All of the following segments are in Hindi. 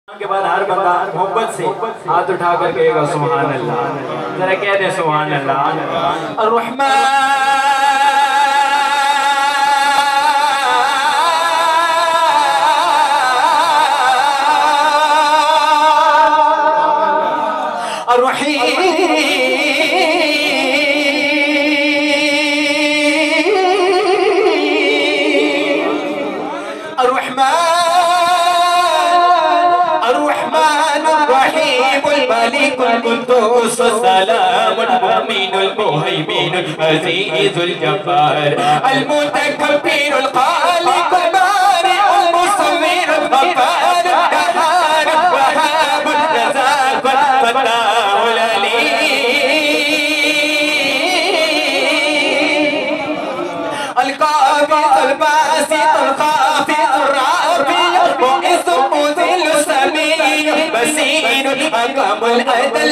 के बाद हर बंदा मोहब्बत से हाथ उठा कर कहेगा सुभान अल्लाह। जरा कह दे सुभान अल्लाह। अर्रहमान सलामुल मुमीनुल मुहैमिनुल अज़ीज़ुल जब्बार अल मुतकब्बिरुल खालिकुल बारिउल मुसव्विरुल गफ्फारुल कहार वहाबुर रज़ाकुल फत्ताहुल अलीम अल काबिज़ुल बासितुल खाफिज़ुर राफ़िउल मुइज़्ज़ुल मुज़िल्लुस समीउल बसीरुल अक़मुल अदल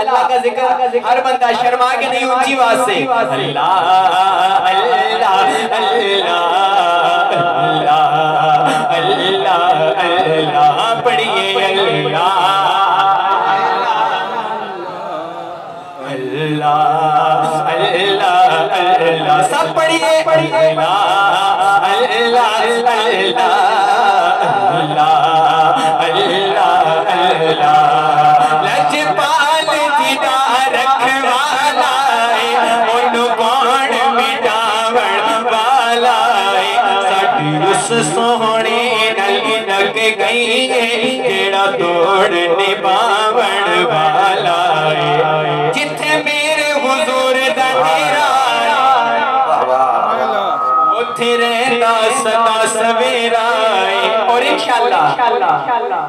अल्लाह का जिक्र हर बंदा शर्मा के नहीं ऊंची आवाज से अल्लाह अल्लाह अल्लाह अल्लाह अल्लाह पढ़िए अल्लाह अल्लाह अल्लाह अल्लाह सब पढ़िए अल्लाह अल्लाह अल्लाह सोहने नलक गई जेड़ा तोड़ निभावण वाला जिथे मेरे हुजूर दा डेरा उथे रहंदा सदा सवेरा और इंशाअल्लाह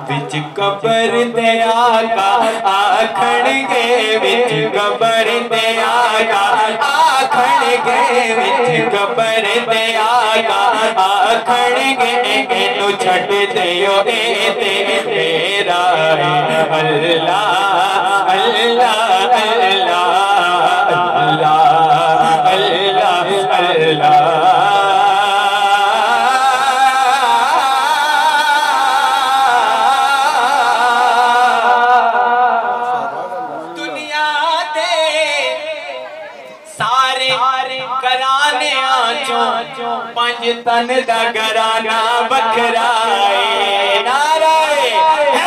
विच कबर दे आका आखणगे विच कबर दे आका आखणगे विच कबर दे आका आखणगे इनु छड़ दियो ए ते मेरा अल्लाह अल्लाह अल्लाह अल्लाह अल्लाह अल्लाह पंज तन दा घराना बखरा नारे